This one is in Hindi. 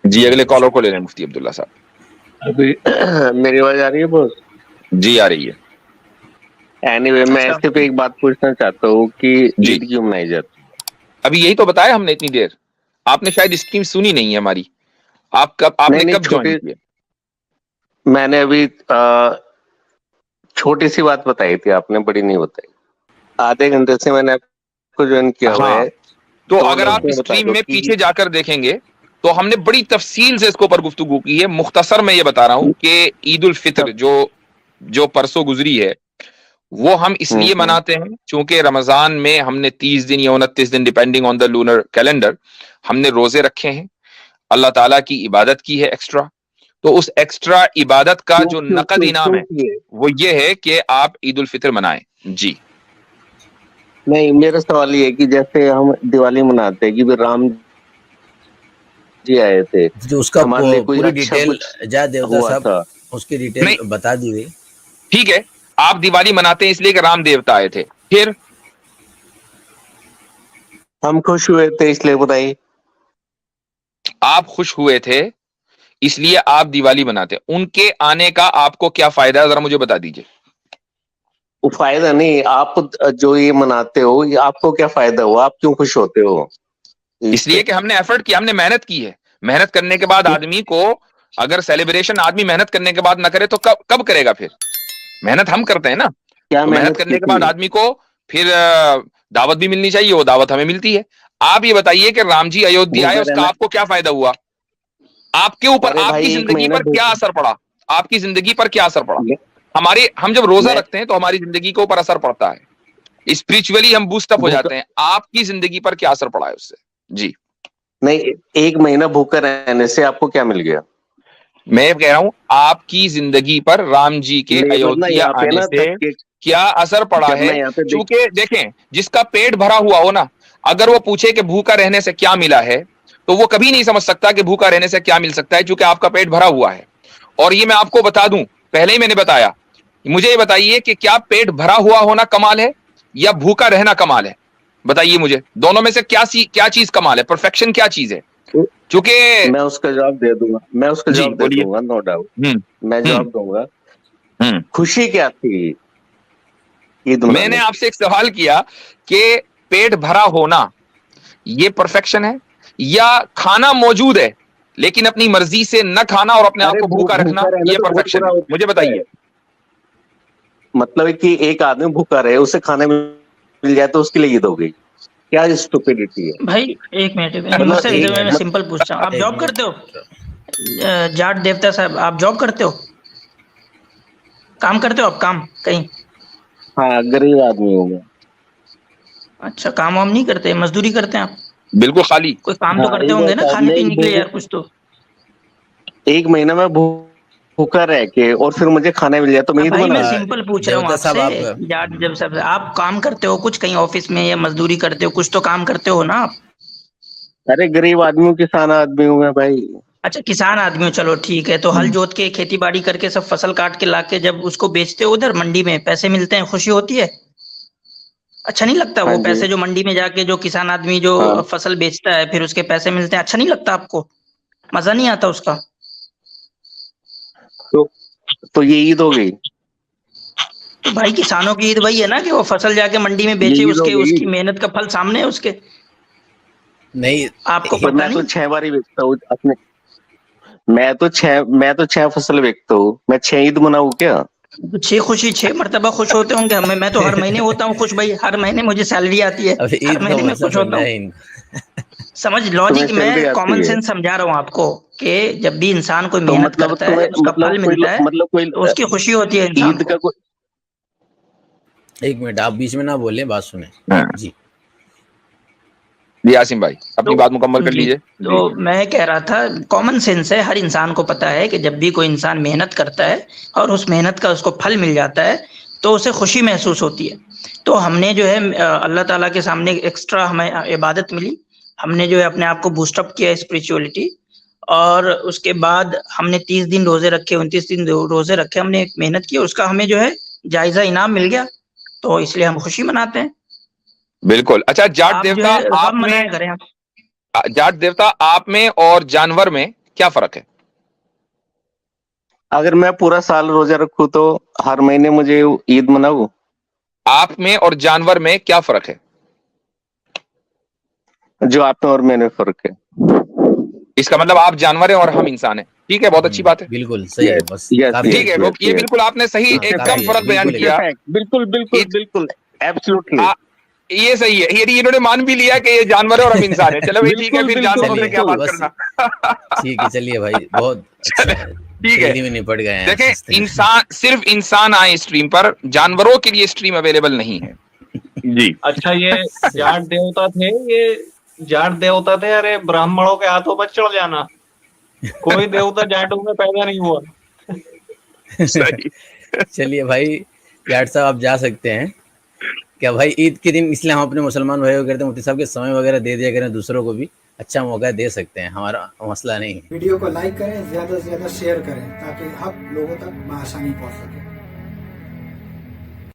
जी अगले कॉलर को ले लें मुफ्ती अब्दुल्ला साहब। अभी मेरी आवाज आ रही है बॉस? जी आ रही है। एनीवे मैं सिर्फ एक बात पूछना चाहता हूँ कि जी ईद क्यों मनाई जाती है? अभी यही तो बताया हमने इतनी देर, आपने शायद स्कीम सुनी नहीं है हमारी। नहीं आपने नहीं, कब ज्वाइन किया? मैंने अभी छोटी सी बात बताई थी, आपने बड़ी नहीं बताई। आधे घंटे से मैंने आपको ज्वाइन किया हुआ हाँ है। तो तो अगर आप मुझे बता स्ट्रीम दो में कि पीछे जाकर देखेंगे तो हमने बड़ी तफसील से इसके ऊपर गुफ्तगू की है। मुख्तसर में ये बता रहा हूं कि ईद उल फित्र जो परसों गुजरी है वो हम इसलिए हम्म। मनाते हैं क्योंकि रमजान में हमने 30 दिन या 29 दिन depending on the lunar calendar हमने रोजे रखे हैं, अल्लाह ताला की इबादत की है एक्स्ट्रा। तो उस एक्स्ट्रा इबादत का क्यों जो क्यों नकद क्यों इनाम क्यों है किए? वो ये है कि आप ईद उल फित्र मनाएं। जी नहीं, मेरा सवाल ये है कि जैसे हम दिवाली मनाते हैं कि भी राम जी आए थे, जो उसका हमारे लिए कोई पूरी अच्छा डिटेल कुछ जय देवता हुआ साहब था? उसकी डिटेल नहीं बता दी गई। ठीक है, आप दिवाली मनाते हैं इसलिए कि राम देवता आए थे, फिर हम खुश हुए थे इसलिए बताइए। आप खुश हुए थे इसलिए आप दिवाली मनाते हैं, उनके आने का आपको क्या फायदा है जरा मुझे बता दीजिए। वो फायदा नहीं, आप जो ये मनाते हो ये आपको क्या फायदा हुआ? आप क्यों खुश होते हो इस इसलिए पे? कि हमने एफर्ट किया, हमने मेहनत की है। मेहनत करने के बाद आदमी को अगर सेलिब्रेशन आदमी मेहनत करने के बाद ना करे तो कब कब करेगा फिर? मेहनत हम करते हैं ना। क्या तो मेहनत मेहनत की करने के बाद थी? आदमी को फिर दावत भी मिलनी चाहिए, वो दावत हमें मिलती है। आप ये बताइए कि राम जी अयोध्या आए भूखा उसका रहना? आपको क्या फायदा हुआ? आपके ऊपर, अरे आपकी भाई, एक जिंदगी महीना पर क्या असर पड़ा? आपकी जिंदगी पर क्या असर पड़ा? मैं हम जब रोजा मैं रखते हैं तो हमारी जिंदगी के ऊपर असर पड़ता है, स्पिरिचुअली हम बूस्ट अप हो भूखा जाते हैं। आपकी जिंदगी पर क्या असर पड़ा है उससे? जी नहीं, एक महीना भूखा रहने से आपको क्या मिल गया? मैं ये कह रहा हूं आपकी जिंदगी पर राम जी के लेबर ना अयोध्या यहाँ पे आने ना से थक के, क्या असर पड़ा जब है? मैं यहाँ पे देख, क्योंकि देखें, जिसका पेट भरा हुआ हो ना, अगर वो पूछे कि भूखा रहने से क्या मिला है तो वो कभी नहीं समझ सकता कि भूखा रहने से क्या मिल सकता है, क्योंकि आपका पेट भरा हुआ है। और ये मैं आपको बता दूं, पहले ही मैंने बताया, मुझे ये बताइए कि क्या पेट भरा हुआ होना कमाल है या भूखा रहना कमाल है? बताइए मुझे, दोनों में से क्या चीज कमाल है? परफेक्शन क्या चीज है? क्योंकि मैं उसका जवाब दे दूंगा, मैं उसका जी जवाब दे बोलिए। दूंगा, नो डाउट। हम्म मैं हम्म जवाब दूंगा। हम्म खुशी क्या थी ईद मैंने मनाने की? आपसे एक सवाल किया कि पेट भरा होना ये परफेक्शन है या खाना मौजूद है लेकिन अपनी मर्जी से न खाना और अपने आप अरे को भूखा रखना भूखा रहना ये तो बहुत परफेक्शन बुरा है? मुझे होता है। बताइए। मतलब है कि एक आदमी भूखा रहे, उसे खाना मिल जाए तो उसके लिए ईद हो गई? क्या स्टुपिडिटी है? भाई एक मिनट मतलब मुझसे एक मैं मत, सिंपल पूछता हूँ, आप एक जॉब करते हो? जाट देवता साहब, आप जॉब करते हो? काम करते हो आप, काम कहीं? हाँ, गरीब आदमी हूँ मैं। अच्छा, काम वाम नहीं करते, मजदूरी करते हैं आप? बिल्कुल खाली। कोई काम तो हाँ, करते एक होंगे बात ना साहब, खाने मैं पीने के लिए यार कुछ तो? एक महीना में भूखा रह के और फिर मुझे खाना मिल जाए तो मैं ईद भाई मैं मनाऊं? सिंपल पूछ रहा हूँ देवता साहब आपसे, आप जाट जब सब आप काम करते हो कुछ कहीं ऑफिस में या मजदूरी करते हो, कुछ तो काम करते हो ना आप? अरे गरीब आदमी हूँ, किसान आदमी हूँ मैं भाई। अच्छा किसान आदमी हो, चलो ठीक है। तो हल हम्म, जोत के खेती बाड़ी करके सब फसल काट के लाके जब उसको बेचते हो उधर मंडी में, पैसे मिलते हैं, खुशी होती है? अच्छा नहीं लगता हाँ वो जी। पैसे जो मंडी में जाके जो किसान आदमी जो हाँ, फसल बेचता है फिर उसके पैसे मिलते हैं, अच्छा नहीं लगता आपको? मजा नहीं आता उसका? तो ये ईद हो गई? तो भाई किसानों की ईद वही है ना कि वो फसल जाके मंडी में ये बेचे, ईद हो उसके गई? उसकी मेहनत का फल सामने है उसके। नहीं आपको तो पता मैं तो नहीं? 6 बार ही बेचता हूँ अपने। मैं तो 6 फसल बेचता हूँ, मैं 6 ईद मनाऊँ क्या? तो छह खुशी 6 मरतबा खुश होते होंगे। हमें, मैं तो हर महीने होता हूँ खुश भाई, हर महीने मुझे सैलरी आती है, अब हर ईद का महीने मैं मौसम खुश है होता हूँ। नहीं। समझ तुम्हें लॉजिक, सैलरी मैं आती कॉमन है? सेंस समझा रहा हूँ आपको कि जब भी इंसान कोई तो मेहनत मतलब करता है तुम्हें उसका फल मिलता है कोई तो उसकी खुशी होती है इंसान ईद को। का कोई। एक मिनट आप बीच में ना बोलें, बात सुने हाँ। जी। जी आसिम भाई अपनी तो बात मुकम्मल कर जी, लीजिए। तो जी मैं कह रहा था कॉमन सेंस है, हर इंसान को पता है कि जब भी कोई इंसान मेहनत करता है और उस मेहनत का उसको फल मिल जाता है तो उसे खुशी महसूस होती है। तो हमने जो है अल्लाह ताला के सामने एक्स्ट्रा हमें इबादत मिली, हमने जो है अपने आप को बूस्टअप किया स्पिरिचुअलिटी, और उसके बाद हमने 30 दिन रोजे रखे, 29 दिन रोजे रखे, हमने एक मेहनत की, उसका हमें जो है जायजा इनाम मिल गया, तो इसलिए हम खुशी मनाते हैं। बिल्कुल। अच्छा आप जो है कब मनाया करें आप? जाट देवता आप में और जानवर में क्या फर्क है? अगर मैं पूरा साल रोजा रखूं तो हर महीने मुझे ईद मनाऊं? आप में और जानवर में क्या फर्क है? जो आप में और मैंने फर्क है। इसका मतलब आप जानवर हैं और हम इंसान हैं। ठीक है, बहुत अच्छी बात है। बिल्कुल सही है, बस Yes, काफी ठीक है, yes, ये yes. बिल्कुल आपने सही हाँ, एकदम काफी है, फर्क बयान बिल्कुल किया। बिल्कुल बिल्कुल इत- बिल्कुल एब्सोल्युटली। ये सही है, ये इन्होंने मान भी लिया कि ये जानवर है और हम इंसान है। चलो भाई ठीक है, बिल्कुल, फिर बिल्कुल, जानवरों से क्या बात बस करना। ठीक है, चलिए भाई, बहुत अच्छा चले, है, ठीक है। जल्दी में निपट गए हैं देखें, हंसते हैं। इंसान सिर्फ इंसान आए स्ट्रीम पर, जानवरों के लिए स्ट्रीम अवेलेबल नहीं है जी। अच्छा, ये जाट देवता थे, ये जाट देवता थे, अरे ब्राह्मणों के हाथों पर चढ़ जाना। कोई देवता जाटों में पैदा नहीं हुआ। सही। चलिए भाई, जाट साहब आप जा सकते हैं। क्या भाई, ईद के दिन इसलिए हम अपने मुसलमान भाइयों को कहते हैं मुफ्ती साहब के समय वगैरह दे दिया करें, दूसरों को भी अच्छा मौका दे सकते हैं, हमारा मसला नहीं है। वीडियो को लाइक करें, ज्यादा से ज्यादा शेयर करें ताकि हक लोगों तक आसानी पहुंच सके।